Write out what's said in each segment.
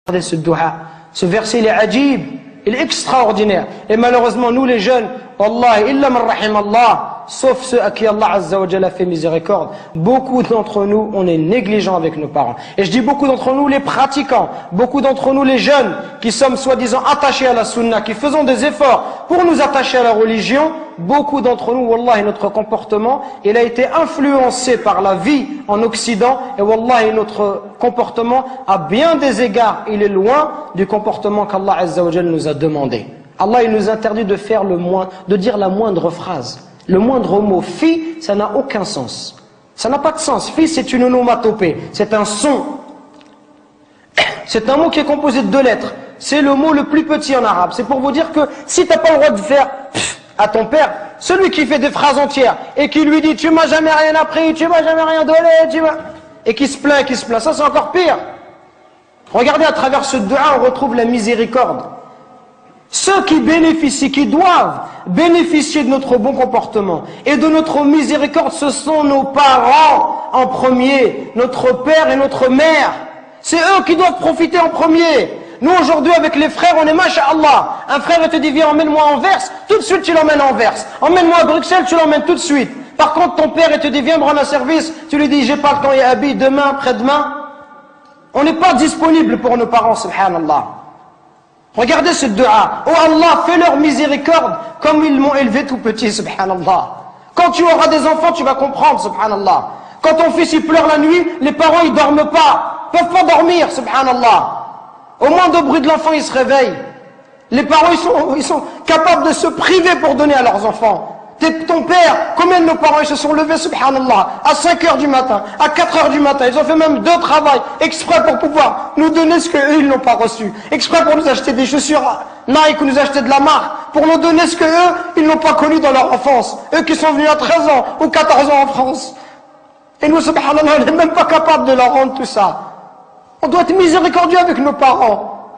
Regardez ce dua, ce verset il est ajib, il est extraordinaire. Et malheureusement nous les jeunes, Wallahi, illa man rahim Allah, sauf ceux à qui Allah Azza wa Jalla fait miséricorde, beaucoup d'entre nous, on est négligents avec nos parents. Et je dis beaucoup d'entre nous les pratiquants, beaucoup d'entre nous les jeunes, qui sommes soi-disant attachés à la sunna, qui faisons des efforts pour nous attacher à la religion, beaucoup d'entre nous, Wallahi, notre comportement, il a été influencé par la vie en Occident, et Wallahi, notre comportement, à bien des égards, il est loin du comportement qu'Allah Azza wa Jalla nous a demandé. Allah, il nous interdit de faire de dire la moindre phrase. Le moindre mot, fi, ça n'a aucun sens. Ça n'a pas de sens. Fi, c'est une onomatopée. C'est un son. C'est un mot qui est composé de 2 lettres. C'est le mot le plus petit en arabe. C'est pour vous dire que si tu n'as pas le droit de faire à ton père, celui qui fait des phrases entières et qui lui dit tu m'as jamais rien appris, tu m'as jamais rien donné, et qui se plaint, ça c'est encore pire. Regardez à travers ce dua, on retrouve la miséricorde. Ceux qui bénéficient, qui doivent bénéficier de notre bon comportement et de notre miséricorde, ce sont nos parents en premier, notre père et notre mère. C'est eux qui doivent profiter en premier. Nous aujourd'hui avec les frères, on est masha'Allah. Un frère il te dit viens emmène-moi à Anvers, tout de suite tu l'emmènes à Anvers. Emmène-moi à Bruxelles, tu l'emmènes tout de suite. Par contre ton père il te dit viens me rendre un service, tu lui dis j'ai pas le temps, ya abi, demain, après-demain. On n'est pas disponible pour nos parents, subhanallah. Regardez ce dua. Oh Allah, fais leur miséricorde comme ils m'ont élevé tout petit, subhanallah. Quand tu auras des enfants, tu vas comprendre, subhanallah. Quand ton fils il pleure la nuit, les parents ils dorment pas, peuvent pas dormir, subhanallah. Au moindre bruit de l'enfant, il se réveille. Les parents ils sont capables de se priver pour donner à leurs enfants. Ton père, combien de nos parents ils se sont levés, subhanallah, à 5 heures du matin, à 4 heures du matin, ils ont fait même 2 travails, exprès pour pouvoir nous donner ce qu'eux ils n'ont pas reçu, exprès pour nous acheter des chaussures Nike ou nous acheter de la marque, pour nous donner ce qu'eux ils n'ont pas connu dans leur enfance, eux qui sont venus à 13 ans ou 14 ans en France. Et nous, subhanallah, on n'est même pas capable de leur rendre tout ça. On doit être miséricordieux avec nos parents.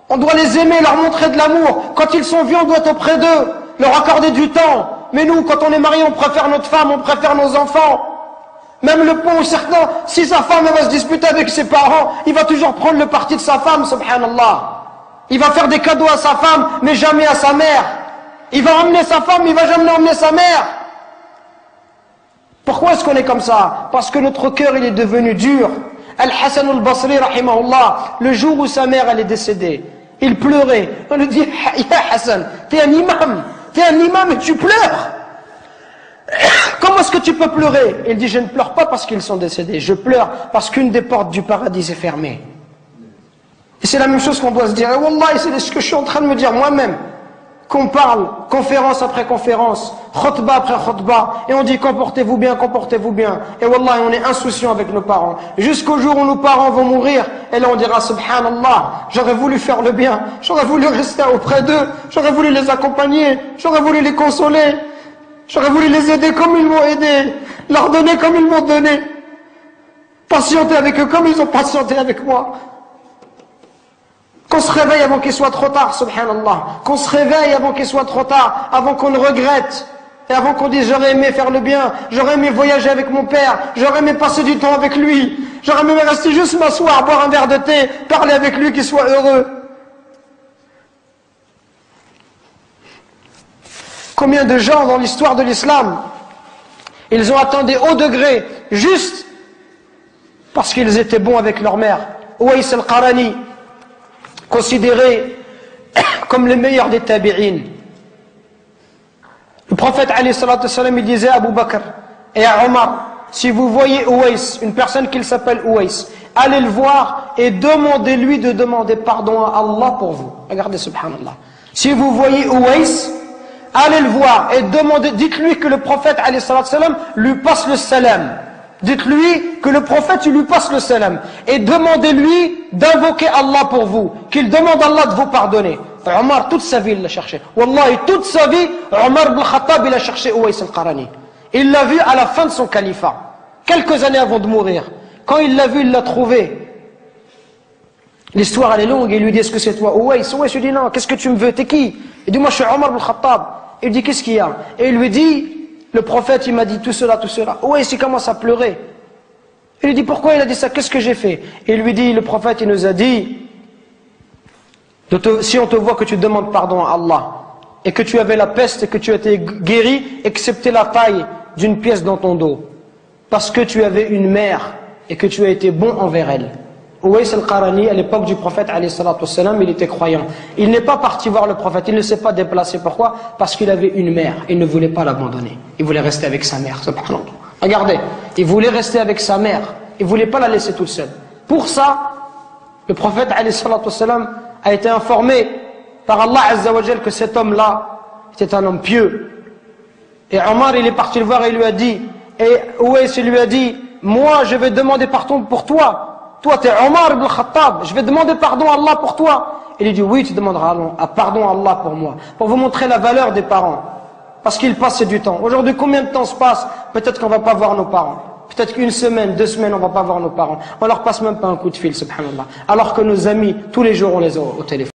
On doit les aimer, leur montrer de l'amour. Quand ils sont vieux, on doit être auprès d'eux, leur accorder du temps. Mais nous, quand on est marié, on préfère notre femme, on préfère nos enfants. Même le point où certains, si sa femme va se disputer avec ses parents, il va toujours prendre le parti de sa femme, subhanallah. Il va faire des cadeaux à sa femme, mais jamais à sa mère. Il va emmener sa femme, il va jamais emmener sa mère. Pourquoi est-ce qu'on est comme ça? Parce que notre cœur, il est devenu dur. Al-Hassan al-Basri, rahimahullah, le jour où sa mère, elle est décédée, il pleurait. On lui dit, ya Hassan, t'es un imam. T'es un imam et tu pleures. Comment est-ce que tu peux pleurer? Il dit, je ne pleure pas parce qu'ils sont décédés. Je pleure parce qu'une des portes du paradis est fermée. Et c'est la même chose qu'on doit se dire. Et Wallah, c'est ce que je suis en train de me dire moi-même. Qu'on parle, conférence après conférence, khutbah après khutbah, et on dit comportez-vous bien, comportez-vous bien. Et Wallah, on est insouciant avec nos parents. Jusqu'au jour où nos parents vont mourir, et là on dira subhanallah, j'aurais voulu faire le bien, j'aurais voulu rester auprès d'eux, j'aurais voulu les accompagner, j'aurais voulu les consoler, j'aurais voulu les aider comme ils m'ont aidé, leur donner comme ils m'ont donné, patienter avec eux comme ils ont patienté avec moi. Qu'on se réveille avant qu'il soit trop tard, subhanallah. Qu'on se réveille avant qu'il soit trop tard, avant qu'on ne regrette. Et avant qu'on dise j'aurais aimé faire le bien, j'aurais aimé voyager avec mon père, j'aurais aimé passer du temps avec lui, j'aurais aimé rester juste m'asseoir, boire un verre de thé, parler avec lui, qu'il soit heureux. Combien de gens dans l'histoire de l'islam, ils ont atteint des hauts degrés, juste parce qu'ils étaient bons avec leur mère. Uwais al-Qarani, considérés comme les meilleurs des tabi'in. Le prophète alayhi salatu wassalam, il disait à Abu Bakr et à Omar, si vous voyez Uwais, une personne qui s'appelle Uwais, allez le voir et demandez-lui de demander pardon à Allah pour vous. Regardez, subhanallah. Si vous voyez Uwais, allez le voir et demandez, dites-lui que le prophète alayhi salatu wassalam lui passe le salam. Dites-lui que le prophète il lui passe le salam et demandez-lui d'invoquer Allah pour vous, qu'il demande à Allah de vous pardonner. Omar toute sa vie il l'a cherché. Wallahi toute sa vie Omar ibn Khattab il a cherché Uwais al-Qarani. Il l'a vu à la fin de son califat, quelques années avant de mourir. Quand il l'a vu, il l'a trouvé. L'histoire elle est longue, il lui dit est-ce que c'est toi Uwais? Uwais lui dit non, qu'est-ce que tu me veux, t'es qui? Il dit moi je suis Omar ibn Khattab. Il dit qu'est-ce qu'il y a? Et il lui dit le prophète, il m'a dit tout cela, tout cela. Ouais, il commence à pleurer. Il lui dit, pourquoi il a dit ça? Qu'est-ce que j'ai fait? Et il lui dit, le prophète, il nous a dit, Si on te voit que tu demandes pardon à Allah, et que tu avais la peste et que tu as été guéri, excepté la taille d'une pièce dans ton dos, parce que tu avais une mère et que tu as été bon envers elle. Uwais al-Qarani, à l'époque du prophète, il était croyant. Il n'est pas parti voir le prophète, il ne s'est pas déplacé. Pourquoi? Parce qu'il avait une mère, il ne voulait pas l'abandonner. Il voulait rester avec sa mère, subhanallah. Regardez, il voulait rester avec sa mère, il ne voulait pas la laisser toute seule. Pour ça, le prophète a été informé par Allah Azza wa Jal que cet homme-là était un homme pieux. Et Omar, il est parti le voir et il lui a dit, et Uwais lui a dit, moi je vais demander pardon pour toi. Toi, tu es Omar ibn Khattab, je vais demander pardon à Allah pour toi. Il lui dit, oui, tu demanderas pardon à Allah pour moi. Pour vous montrer la valeur des parents. Parce qu'il passe du temps. Aujourd'hui, combien de temps se passe? Peut-être qu'on ne va pas voir nos parents. Peut-être qu'une semaine, 2 semaines, on ne va pas voir nos parents. On leur passe même pas un coup de fil, subhanallah. Alors que nos amis, tous les jours, on les a au téléphone.